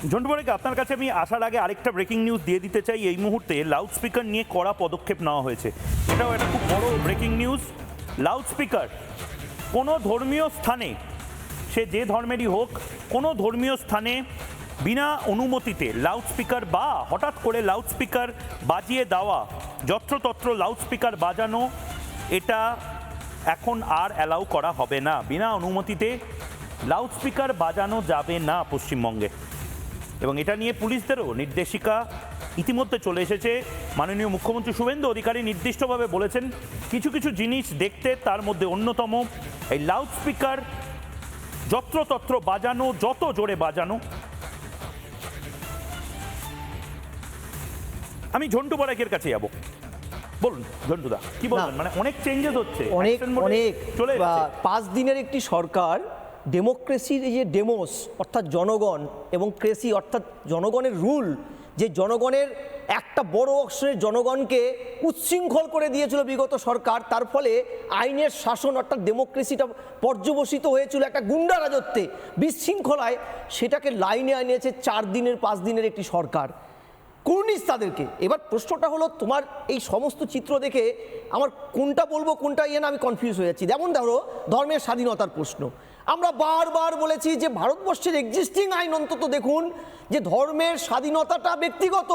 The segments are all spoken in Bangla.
ঝন্টুবাড়িকে আপনার কাছে আমি আসার আগে আরেকটা ব্রেকিং নিউজ দিয়ে দিতে চাই। এই মুহূর্তে লাউডস্পিকার নিয়ে কড়া পদক্ষেপ নেওয়া হয়েছে। এটাও একটা খুব বড় ব্রেকিং নিউজ। লাউডস্পিকার কোনো ধর্মীয় স্থানে, সে যে ধর্মেরই হোক, কোনো ধর্মীয় স্থানে বিনা অনুমতিতে লাউডস্পিকার বা হঠাৎ করে লাউডস্পিকার বাজিয়ে দেওয়া, যত্রতত্র লাউডস্পিকার বাজানো, এটা এখন আর অ্যালাউ করা হবে না। বিনা অনুমতিতে লাউডস্পিকার বাজানো যাবে না পশ্চিমবঙ্গে। এবং এটা নিয়ে পুলিশদেরও নির্দেশিকা ইতিমধ্যে চলে এসেছে। মাননীয় মুখ্যমন্ত্রী শুভেন্দু অধিকারী নির্দিষ্টভাবে বলেছেন কিছু কিছু জিনিস দেখতে, তার মধ্যে অন্যতম এই লাউডস্পিকার যত্রতত্র বাজানো, যত জোরে বাজানো। আমি ঝন্টু বড়াইকের কাছে যাব। বলুন ঝন্টুদা, কি বলবেন? মানে অনেক চেঞ্জেস হচ্ছে, অনেক চলে 5 দিনের একটি সরকার ডেমোক্রেসির এই যে ডেমোস অর্থাৎ জনগণ এবং ক্রেসি অর্থাৎ জনগণের রুল, যে জনগণের একটা বড় অংশের জনগণকে উচ্ছৃঙ্খল করে দিয়েছিল বিগত সরকার, তার ফলে আইনের শাসন অর্থাৎ ডেমোক্রেসিটা পর্যবসিত হয়েছিল একটা গুন্ডা রাজত্বে, বিশৃঙ্খলায়, সেটাকে লাইনে আনিয়েছে 4 দিনের 5 দিনের একটি সরকার। কুর্নিশ তাদেরকে। এবার প্রশ্নটা হলো, তোমার এই সমস্ত চিত্র দেখে আমার কোনটা বলবো কোনটা না আমি কনফিউজ হয়ে যাচ্ছি। যেমন ধরো ধর্মের স্বাধীনতার প্রশ্ন, আমরা বারবার বলেছি যে ভারতবর্ষের এক্সিস্টিং আইন অন্তত দেখুন যে ধর্মের স্বাধীনতাটা ব্যক্তিগত।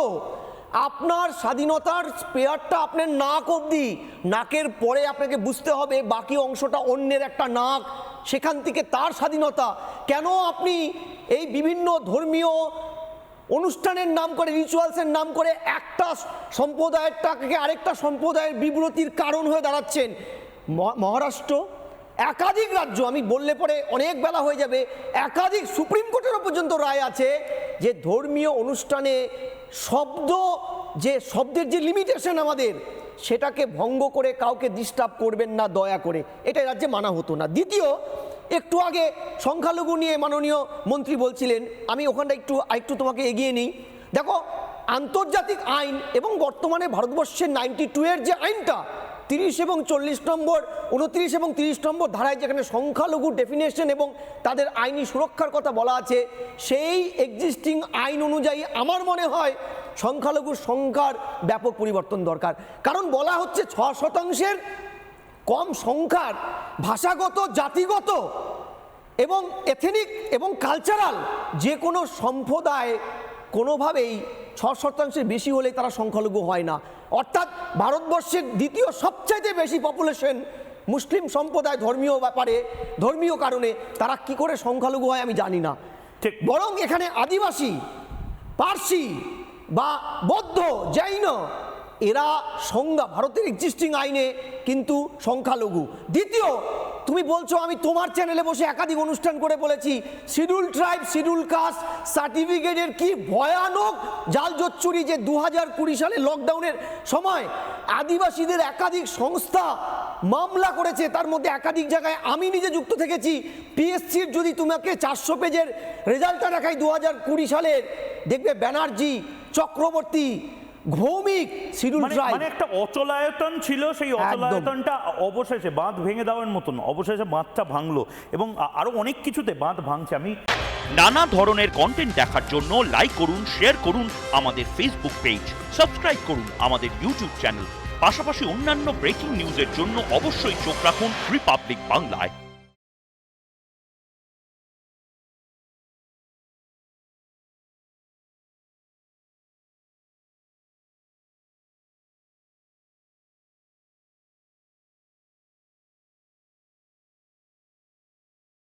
আপনার স্বাধীনতার স্পেয়ারটা আপনার নাক অবধি, নাকের পরে আপনাকে বুঝতে হবে বাকি অংশটা অন্যের একটা নাক, সেখান থেকে তার স্বাধীনতা। কেন আপনি এই বিভিন্ন ধর্মীয় অনুষ্ঠানের নাম করে, রিচুয়ালসের নাম করে একটা সম্প্রদায়েরটাকে আরেকটা সম্প্রদায়ের বিব্রতির কারণ হয়ে দাঁড়াচ্ছেন? মহারাষ্ট্র, একাধিক রাজ্য, আমি বললে পরে অনেক বেলা হয়ে যাবে, একাধিক সুপ্রিম কোর্টেরও পর্যন্ত রায় আছে যে ধর্মীয় অনুষ্ঠানে শব্দের যে লিমিটেশন আমাদের, সেটাকে ভঙ্গ করে কাউকে ডিস্টার্ব করবেন না দয়া করে, এটা রাজ্যে মানা হতো না। দ্বিতীয়, একটু আগে সংখ্যালঘু নিয়ে মাননীয় মন্ত্রী বলছিলেন, আমি ওখানটা একটু তোমাকে এগিয়ে নিই। দেখো, আন্তর্জাতিক আইন এবং বর্তমানে ভারতবর্ষের 92 এর যে আইনটা 30 এবং 40 নম্বর, 29 এবং 30 নম্বর ধারায় যেখানে সংখ্যালঘু ডেফিনেশন এবং তাদের আইনি সুরক্ষার কথা বলা আছে, সেই এক্সিস্টিং আইন অনুযায়ী আমার মনে হয় সংখ্যালঘুর সংখ্যার ব্যাপক পরিবর্তন দরকার। কারণ বলা হচ্ছে 6% কম সংখ্যার ভাষাগত, জাতিগত এবং এথনিক এবং কালচারাল যে কোনো সম্প্রদায় কোনোভাবেই 6% বেশি হলে তারা সংখ্যালঘু হয় না। অর্থাৎ ভারতবর্ষের দ্বিতীয় সবচাইতে বেশি পপুলেশন মুসলিম সম্প্রদায়, ধর্মীয় ব্যাপারে, ধর্মীয় কারণে তারা কি করে সংখ্যালঘু হয় আমি জানি না। ঠিক, বরং এখানে আদিবাসী, পার্সি বা বৌদ্ধ, জৈন, এরা সংজ্ঞা ভারতের এক্সিস্টিং আইনে কিন্তু সংখ্যালঘু। দ্বিতীয়, তুমি বলছো, আমি তোমার চ্যানেলে বসে একাধিক অনুষ্ঠান করে বলেছি শিডিউল ট্রাইব, শিডিউল কাস্ট সার্টিফিকেটের কি ভয়ানক জাল জোচ্চুরি, যে 2020 সালে লকডাউনের সময় আদিবাসীদের একাধিক সংস্থা মামলা করেছে, তার মধ্যে একাধিক জায়গায় আমি নিজে যুক্ত থেকেছি। পিএসসির যদি তোমাকে 400 পেজের রেজাল্টটা দেখাই 2020 সালের, দেখবে ব্যানার্জি, চক্রবর্তী, ভৌমিক, শিডিউল ট্রাইব, মানে একটা অচলায়তন ছিল। সেই অচলায়তনটা অবশেষে বাঁধ ভেঙে দেওয়ার মতন অবশেষে বাঁধটা ভাঙলো এবং আরো অনেক কিছুতে বাঁধ ভাঙছে। আমি নানা ধরনের কন্টেন্ট দেখার জন্য লাইক করুন, শেয়ার করুন আমাদের ফেসবুক পেজ, সাবস্ক্রাইব করুন আমাদের ইউটিউব চ্যানেল। পাশাপাশি অন্যান্য ব্রেকিং নিউজের জন্য অবশ্যই চোখ রাখুন রিপাবলিক বাংলায়।